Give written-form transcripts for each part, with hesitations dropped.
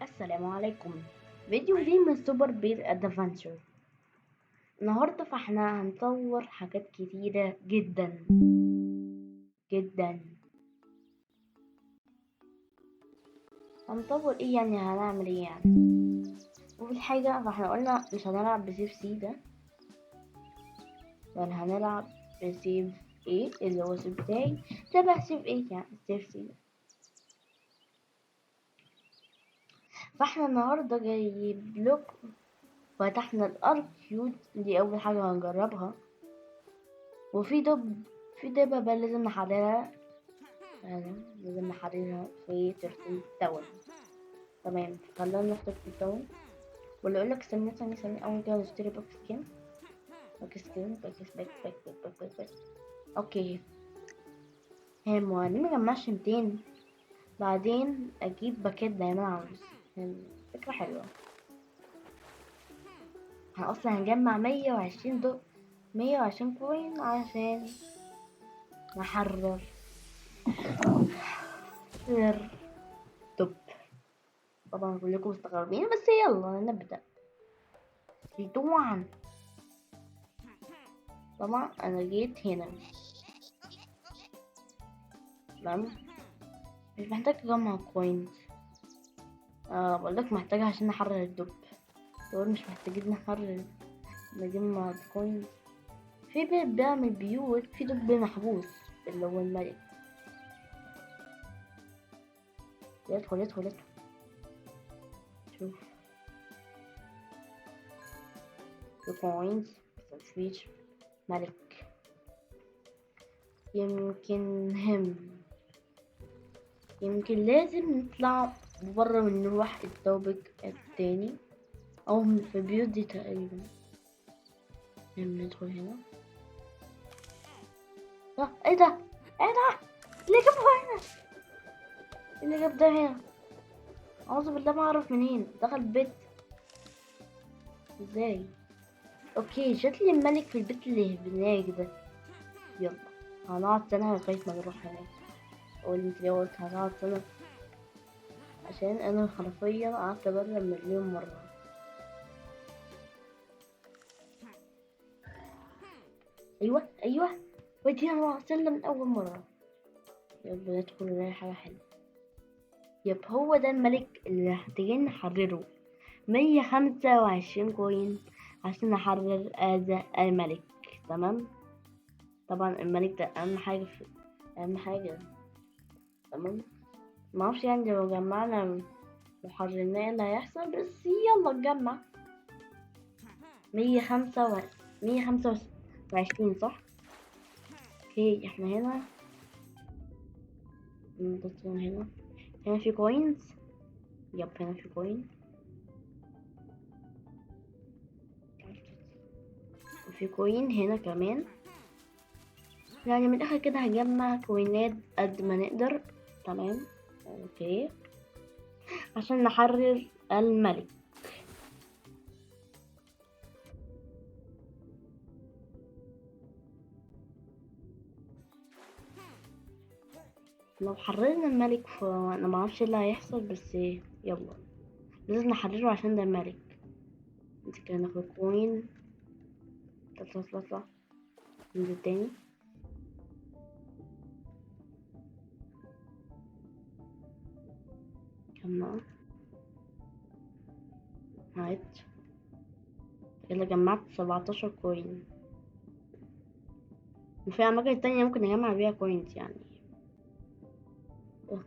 السلام عليكم. فيديو جديد من سوبر بير ادفنتشر. النهارده فاحنا هنصور حاجات كتيرة جدا جدا. هنصور ايه يعني؟ هنعمل ايه يعني؟ اول حاجة فاحنا قلنا مش هنلعب بسيف سي ده، يعني هنلعب بسيف ايه اللي هو سيف بتاعي شبه سيف ايه يعني سيف سي ده. فاحنا النهارده جايب لكم، فتحنا الاركيود دي اول حاجة هنجربها، وفي في دببة لازم نحررها، لازم نحررها في ترسيم تاون. تمام، خلينا نختار في التاون، ولا اقول لك استني اول كده نشتري باك سكين. باك سكين باك. اوكي، هي مواني مجمعش 200، بعدين اجيب باكيت دايما عاوز. فكرة حلوة. احنا اصلا هنجمع 120 120 كوين عشان نحرر سر توب. طبعا كلكم مستغربين بس يلا نبدأ. 3 2 1. طبعا انا جيت هنا. تمام، مش محتاج اجمع كوينز. بقولك محتاج عشان نحرر الدب. دول مش محتاجين نجمع كوينز. في بيت بيعمل بيوت، في دب محبوس اللي هو الملك. يدخل. شوف الكوينز، بس مفيش ملك. يمكن لازم نطلع برا ونروح التوبك التاني، او في البيوت دي تقريبا. ندخل هنا. ايه ده؟ اللي جابه هنا، اللي جاب ده هنا. اعوذ بالله، ما اعرف منين دخل البيت ازاي. اوكي، شكلي الملك في البيت اللي هناك ده. يلا هنقعد سنة لغاية ما نروح هناك. قول انت ليه قلت هنقعد سنة؟ عشان انا حرفيا قعدت برا مليون مرة. ايوه ودينا وصلنا من اول مرة. يلا ندخل نلاقي حاجة حلوة. هو ده الملك اللي محتاجين نحرره. 125 كوين عشان نحرر هذا الملك. تمام، طبعا الملك ده اهم حاجة. تمام، معرفش يعني لو جمعنا وحررناه ايه اللي هيحصل، بس يلا نجمع. 125 صح. اوكي، احنا هنا نبص هنا في كوينز. هنا في كوين، وفي كوين هنا كمان. يعني من الاخر كده هجمع كوينات قد ما نقدر. تمام، اوكي، عشان نحرر الملك. لو حررنا الملك فانا معرفش ايه اللي هيحصل، بس يلا لازم نحرره عشان ده الملك. انت كده ناخد كوين. اطلع ننزل تاني. جمع هات. يلا جمعت 17 كوين، وفي أماكن تانية ممكن نجمع بيها كوينز يعني. أه.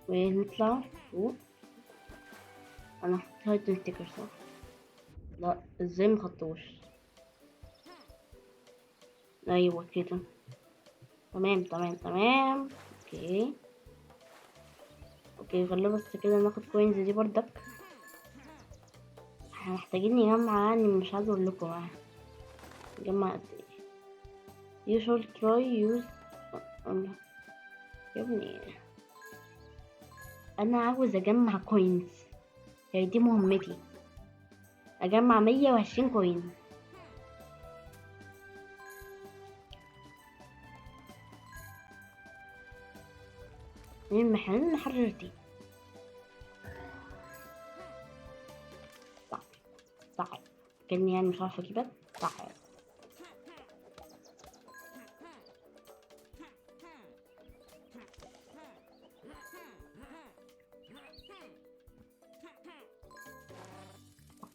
ونطلع فوق. أنا حطيت هايد ستيكر صح؟ لا، ازاي مخطوش؟ أيوة كده. تمام. اوكي خلينا بس كده ناخد كوينز دي بردك. احنا محتاجين نجمع، يعني مش عايزة اقول لكم نجمع قد ايه. you should try use. يا ابني انا عاوز اجمع كوينز، يعني دي مهمتي، اجمع 120 كوين. احنا نحرر دي. تعال تعال، كأني يعني مش عارفة اجيبك. تعال.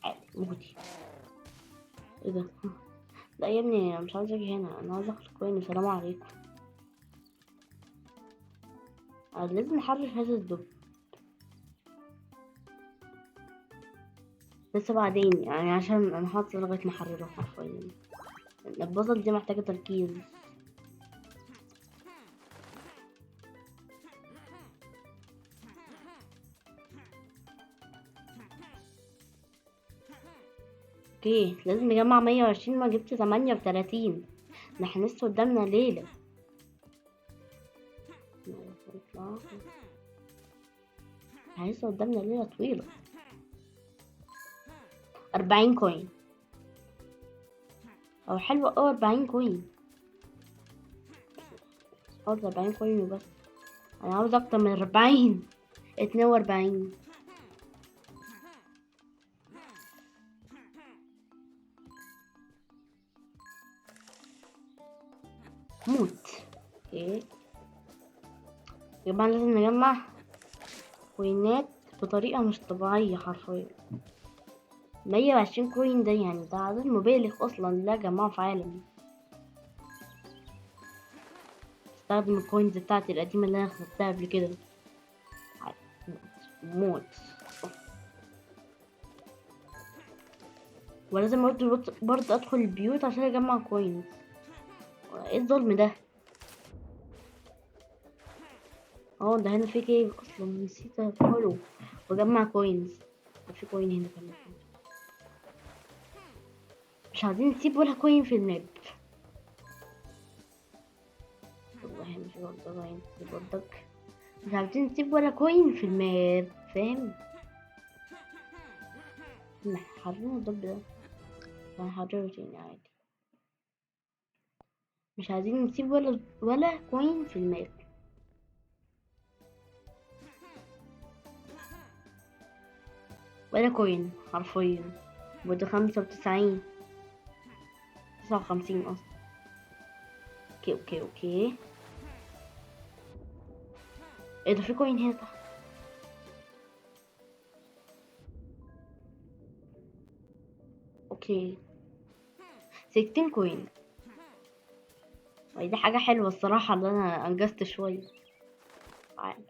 تعال موتي. ايه ده؟ لا يا ابني انا مش عاوز اجي هنا، انا عاوز اخد كوين. السلام عليكم. لازم نحرر هذا الدب بس بعدين، يعني عشان انا حاطط لغاية ما احرره حرفيا. البازل دي محتاجة تركيز. اوكي لازم نجمع 120. ما جبت 38. ده احنا لسه قدامنا ليلة. احنا لسه قدامنا ليلة طويلة. 40 كوين. او حلوة اوي 40 كوين. عاوز 40 كوين وبس. انا عاوز اكتر من 40. 42. موت. اوكي يبقى لازم نجمع كوينات بطريقة مش طبيعية حرفيا. 120 كوين ده يعني ده عدد مبالغ اصلا لا جماعة في عالم. استخدم الكوينز بتاعتي القديمة اللي انا خدتها قبل كده. موت. ولازم برضه ادخل البيوت عشان اجمع كوينز. ايه الظلم ده؟ ده هنا في كيف اصلا نسيت ادخله واجمع كوينز. في كوين هنا كمان. مش عايزين نسيب ولا كوين في الماب. والله مش برضه عايزين نسيب برضك. مش عايزين نسيب ولا كوين في الماب، فاهم؟ حررنا الضب ده. هنحرره تاني عادي. مش عايزين نسيب ولا كوين في الماب. ولا كوين حرفيا. بده 95. 59 اصلا. اوكي اوكي اوكي. ايه ده؟ في كوين هنا تحت. اوكي 60 كوين. دي حاجة حلوة الصراحة اللي انا انجزت شوية. تعال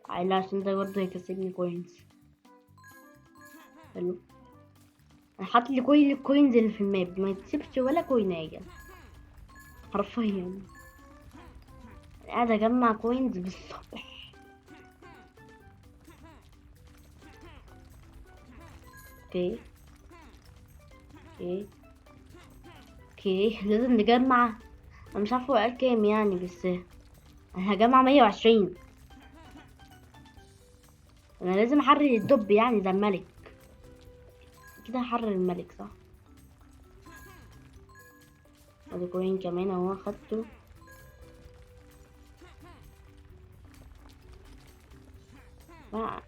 تعال عشان ده برضه هيكسبني كوينز. حلو. انا حاطط لي كل الكوينز اللي في الماب، ما تسيبش ولا كوينايه حرفيا. قاعدة اجمع كوينز بالصبح. اوكي اوكي اوكي لازم نجمع. انا مش عارفه قال كام يعني، بس انا هجمع 120. انا لازم احرر الدب يعني، ده الملك. كده هحرر الملك صح. ادي كوين كمان اهو اخدته. جماعة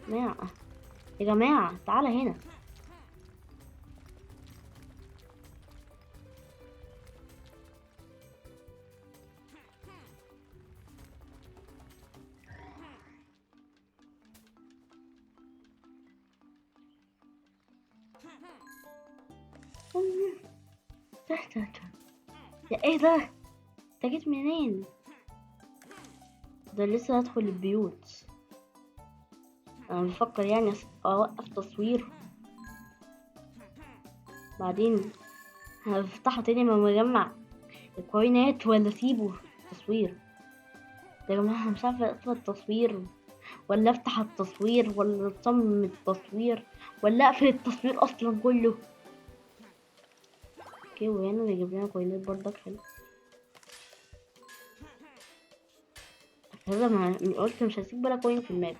جماعة يا جماعة تعالى هنا. يا ايه ده؟ انت جيت منين؟ ده لسه هدخل البيوت. انا بفكر يعني اوقف تصوير بعدين هفتحه تاني لما اجمع الكوينات، ولا اسيبه تصوير. يا جماعة مش عارفة اقفل التصوير ولا افتح التصوير ولا اصمم التصوير ولا اقفل التصوير اصلا كله. اوكي وهنا نجيب لنا كوينات برضك حلو. هذا ما قلت مش هسيب ولا كوين في الماب.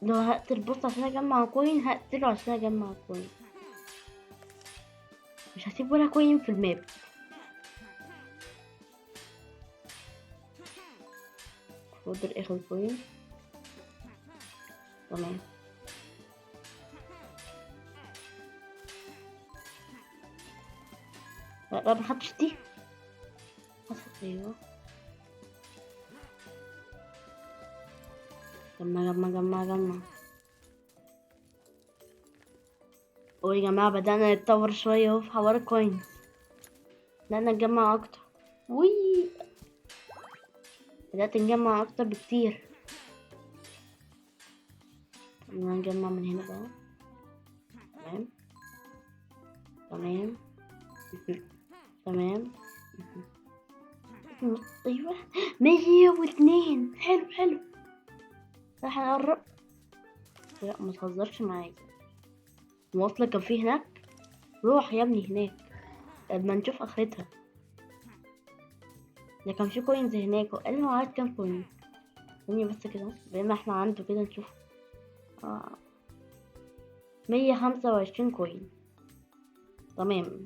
لو هقتل بص عشان اجمع كوين هقتله عشان اجمع كوين. مش هسيب ولا كوين في الماب. فاضل اخر كوين. تمام. لا ما خدتش دي. ايوه. جمع. يا جماعة بدأنا نتطور شوية اهو في حوار الكوينز. بدأنا نجمع أكتر. وي. بدأت نجمع أكتر بكتير. نجمع من هنا بقى. تمام. تمام. أيوة 102. حلو. راح نقرب. لا ما تهزرش معايا. المواصلة كان فيه هناك. روح يا ابني هناك لما نشوف اخرتها. ده كان في كوينز هناك وقال لي هو عايز كام كوين. ثانية بس كده بما احنا عنده كده نشوف. 125 كوين. تمام.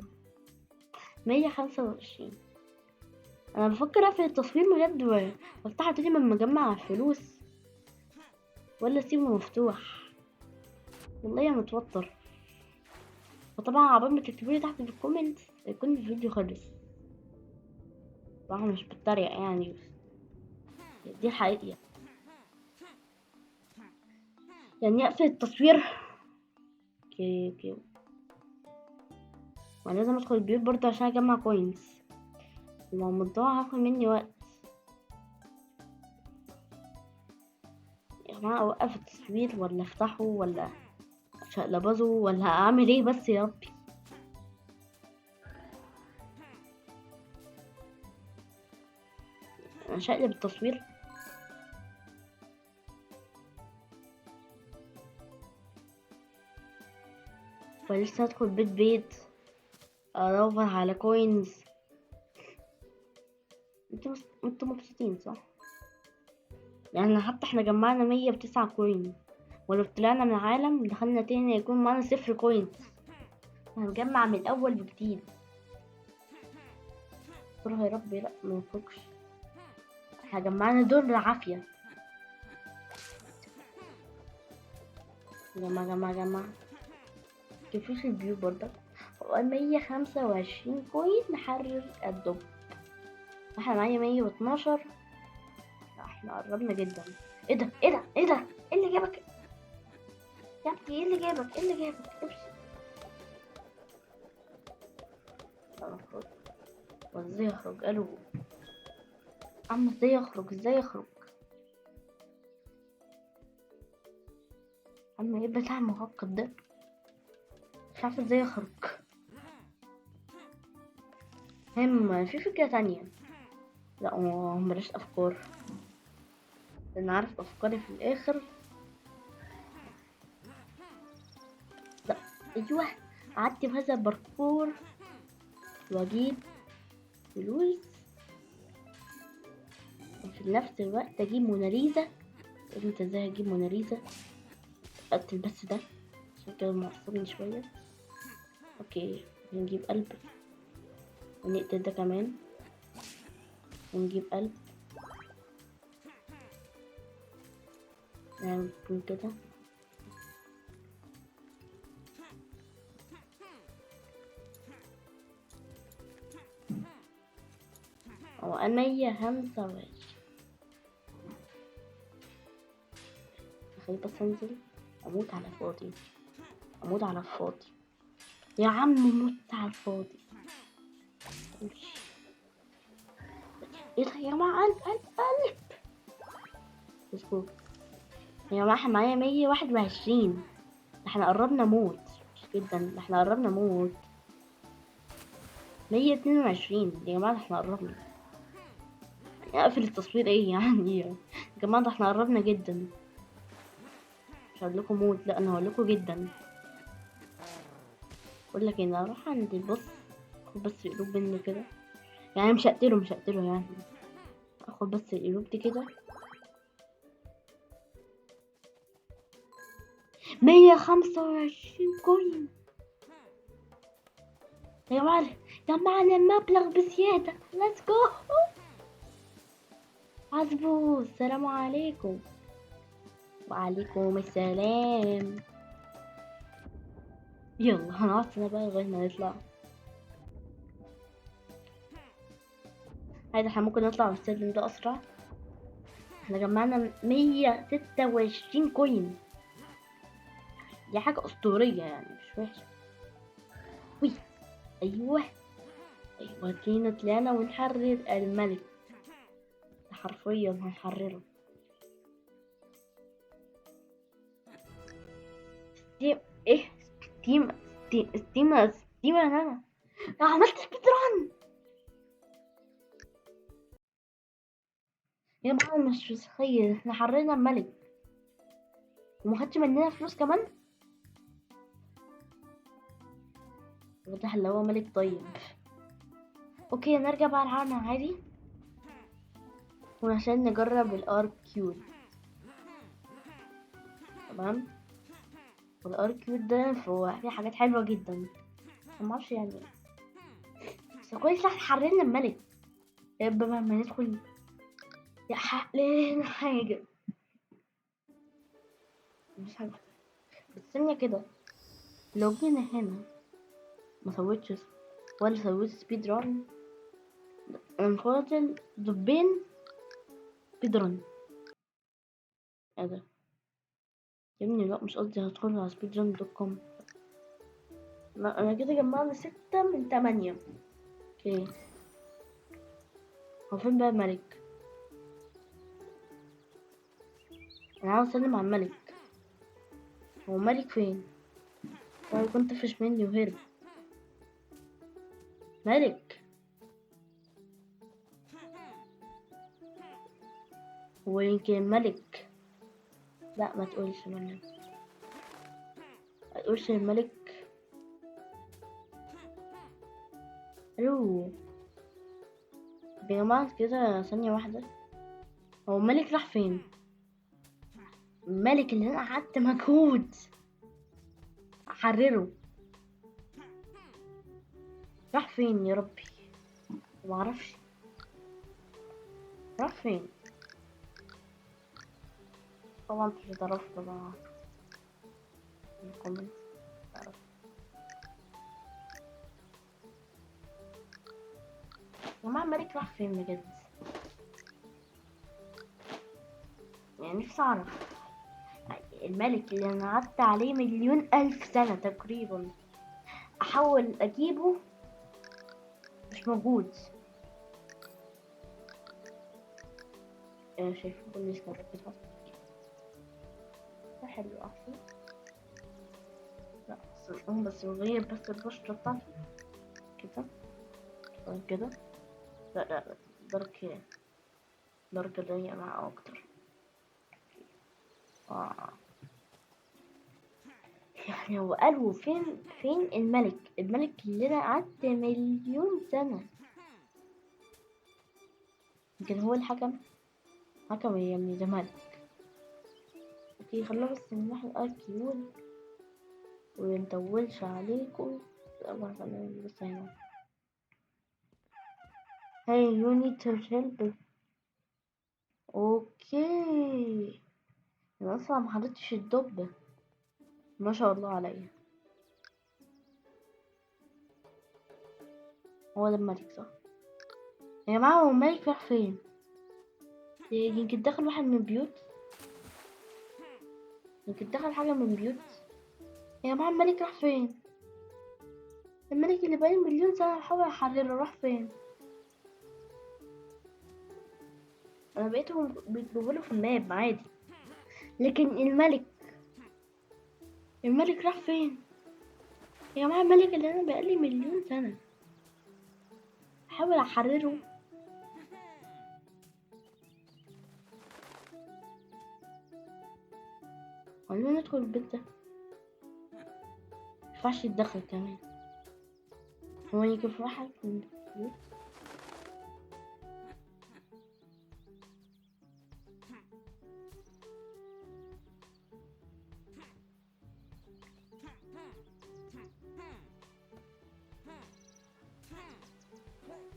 125. انا بفكر اقفل التصوير بجد وافتحه تاني لما اجمع فلوس ولا اسيبه مفتوح. والله متوتر. وطبعا عقبال ما تكتبولي تحت في الكومنت يكون الفيديو خلص. طبعا مش بتريق يعني، دي الحقيقة. يعني اقفل التصوير. اوكي. وانا لازم ادخل البيوت برضه عشان اجمع كوينز. لو الموضوع هاخد مني وقت. يا جماعة اوقف التصوير ولا افتحه ولا اشقلبظه ولا اعمل ايه بس يا ربي. انا شقلب التصوير. فلسه ادخل بيت ادور على كوينز. انتوا مبسوطين صح؟ يعني حتى احنا جمعنا 109 كوين. ولو طلعنا من العالم دخلنا تاني يكون معانا 0 كوينز. هنجمع من الاول بجديد. يا ربي لا ما نفكش. احنا جمعنا دول بالعافية. جمع. كيفيش البيو برضك. 125 كوين نحرر الدب. احنا معايا 112. احنا قربنا جدا. ايه ده ايه اللي جابك يا ابني؟ ايه اللي جابك امشي. اخرج. وازاي اخرج؟ قالوا ازاي اخرج؟ ايه بتاع المعقد ده؟ مش عارفه ازاي اخرج. في فكره تانية. لا مبلاش افكار. انا عارف افكاري في الاخر. لا. ايوه. قعدت بهذا الباركور واجيب فلوس وفي نفس الوقت اجيب موناليزا. انت ازاي هجيب موناليزا؟ اقتل بس ده عشان كده معصبني شويه. اوكي نجيب قلب ونقتل ده كمان ونجيب قلب. نعمل كده. او 125. خلي بس انزل. اموت على الفاضي. يا عم موت على الفاضي. امشي. ايه ده يا جماعه؟ قلب. اسكت يا جماعه. احنا معايا 121. احنا قربنا موت. مش جدا. احنا قربنا موت. 122 يا جماعه. احنا قربنا. اقفل التصوير ايه يعني يا جماعه؟ احنا قربنا جدا. مش هقول لكم موت، لا انا هقول لكم جدا. اقول لك انا اروح عند البص اخد بس القلوب منه كده. يعني مش هقتله يعني. اخد بس القلوب دي كده. 125 كوين. يا جماعة، جمعنا المبلغ بزيادة. ليتس جو. عزبو، السلام عليكم. وعليكم السلام. يلا هنعطنا بقى لغاية ما نطلع. هيدا احنا ممكن نطلع من السلم ده أسرع. احنا جمعنا 126 كوين. دي حاجة أسطورية يعني، مش وحشة. وي. أيوه أيوه، طلعنا ونحرر الملك. حرفيا هنحرره. ستيم. ايه؟ ستيم. ستيم انا عملت سبيد ران. يا جماعة مش متخيل، احنا حررنا الملك وما خدش مننا فلوس كمان. واضح اللي هو ملك طيب. اوكي نرجع بقى العالم عادي، وعشان نجرب الار كيو. تمام. والار كيو ده فيه حاجات حلوة جدا، معرفش يعني، بس كويس احنا حررنا الملك. يبقى ما ندخل يحق لنا حاجة. مش حاجة، بس ثانية كده، لو جينا هنا ما سويتش ولا سويت سبيد ران، انفضل دبين سبيد ران. ايه ده يا ابني؟ لا مش قصدي، هدخل على سبيد ران دوت كوم. لا انا كده جمعنا 6 من 8. اوكي، هو فين بقى الملك؟ انا عاوز اسلم على الملك. هو الملك فين؟ هو كنت فيش مني وهرب. ملك، هو يمكن الملك. لا ما تقولش الملك، ما تقولش الملك. الو يا جماعة كده، ثانية واحدة، هو الملك راح فين؟ الملك اللي انا قعدت مجهود احرره راح فين يا ربي؟ معرفش راح فين. طبعا انتوا مش هتعرفوا بقى في الكومنت. تعرف يا جماعة الملك راح فين بجد؟ يعني نفسي اعرف. الملك اللي انا قعدت عليه 1,000,000 سنة تقريبا احاول اجيبه، مش موجود. شايف كل شيء كده. ده حلو احسن. لا بس نغير بس البشرة بتاعته كده كده. لا درجة ضيقة معاه اكتر. يعني هو قالوا فين الملك اللي انا قعدت 1,000,000 سنة. يمكن هو الحكم. حكم يا ابني، ده ملك. اوكي خلونا بس نروح الاركيول ونطولش عليكم. طبعا خلينا بس هنا. Hey you need to help. اوكي انا اصلا محضرتش الدب. ما شاء الله عليا. هو ده الملك صح يا جماعة؟ هو الملك راح فين؟ يمكن دخل واحد من البيوت، يمكن دخل حاجة من البيوت. يا جماعة الملك راح فين؟ الملك اللي بقالي 1,000,000 سنة بحاول احرره راح فين؟ انا بقيتهم بيطلبوا له في الماب عادي، لكن الملك راح فين؟ يا جماعة الملك اللي انا بقالي 1,000,000 سنة بحاول احرره. خلينا ندخل البيت ده، مينفعش يتدخل كمان. هو يجي في واحد من البيوت.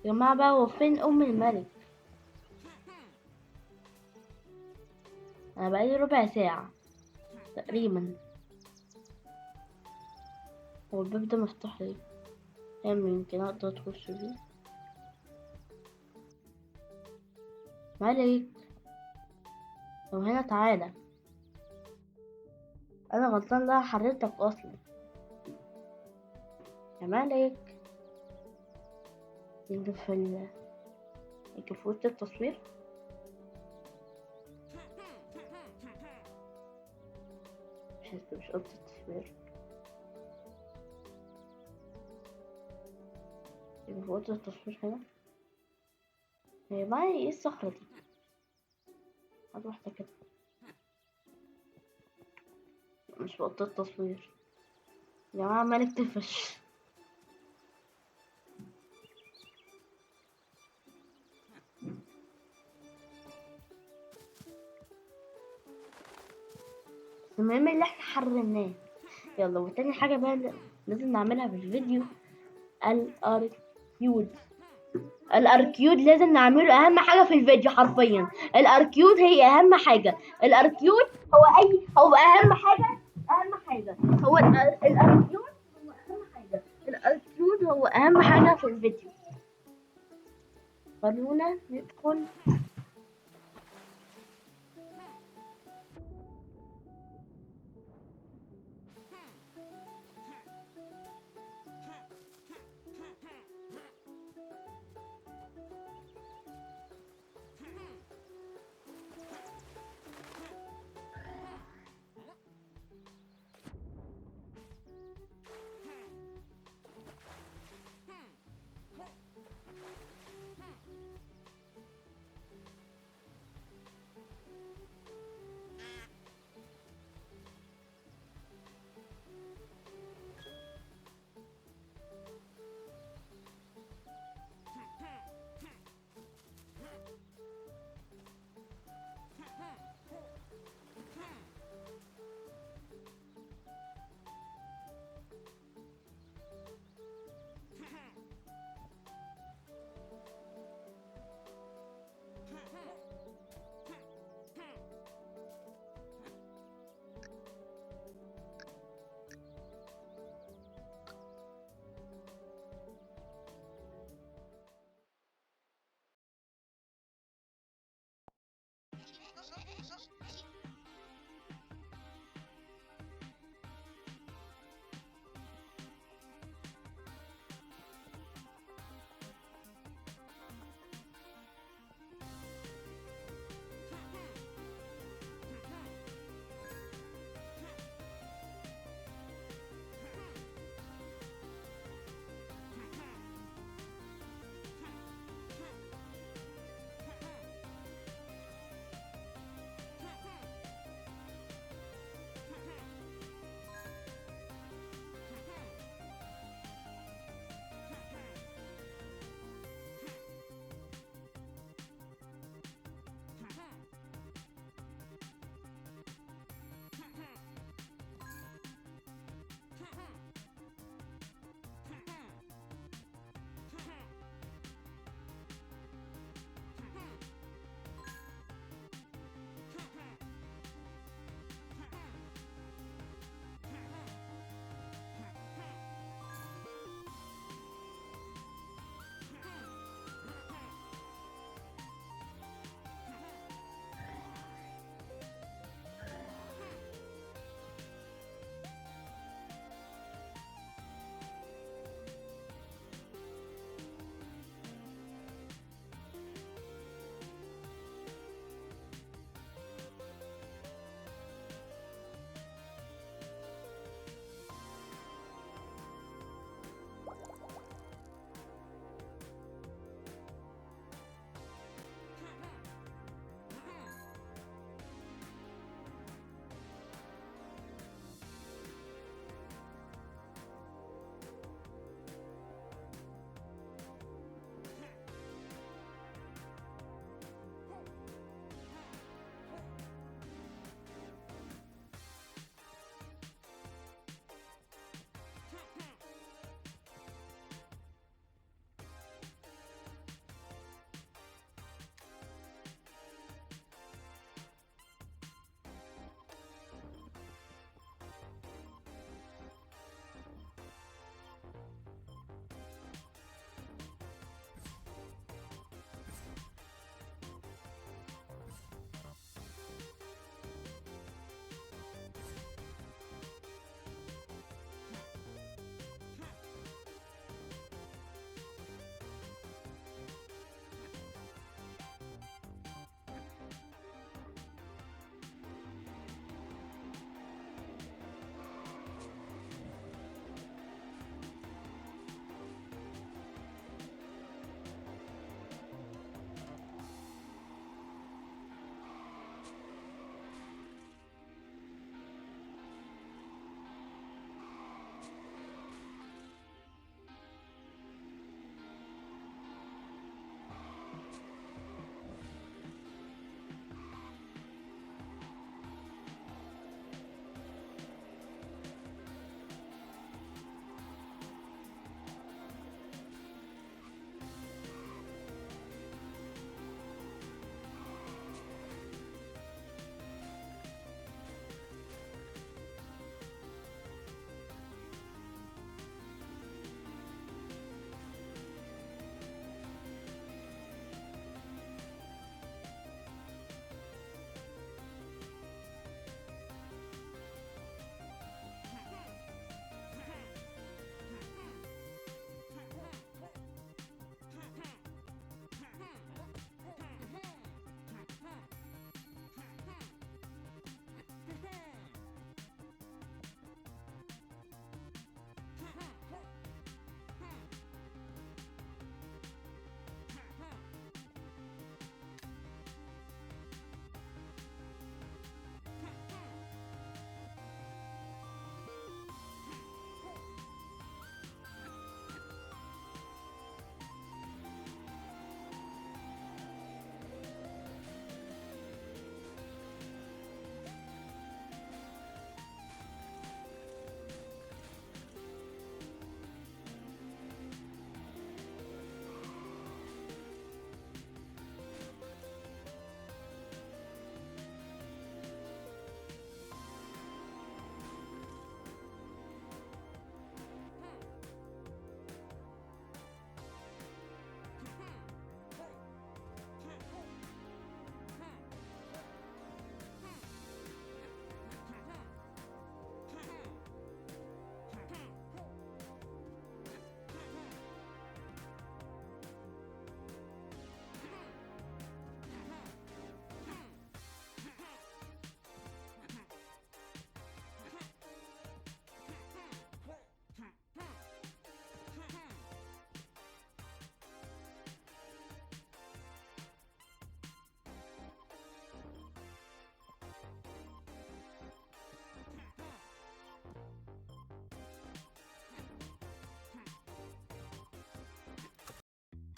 يا جماعة بقى، هو فين أم الملك؟ أنا بقالي ربع ساعة تقريبا. هو الباب ده مفتوح ليه؟ يمكن أقدر أخش فيه. ملك، لو هنا تعالى. أنا غلطان، لا حررتك أصلا يا ملك. يجي في وسط التصوير. مش وسط التصوير، يجي في وسط التصوير هنا. هي معايا ايه الصخرة دي؟ هات واحدة كده. مش في وسط التصوير يا جماعة، ملك تفش. المهم اللي احنا حررناه. يلا، وتاني حاجة بقى لازم نعملها في الفيديو، الاركيود. الاركيود لازم نعمله اهم حاجة في الفيديو حرفيا. الاركيود هي اهم حاجة. الاركيود هو اهم حاجة. هو الاركيود هو اهم حاجة. الاركيود هو اهم حاجة في الفيديو. خلونا ندخل.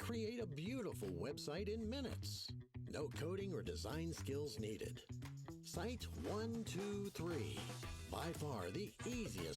create a beautiful website in minutes. No coding or design skills needed. Site 123. By far the easiest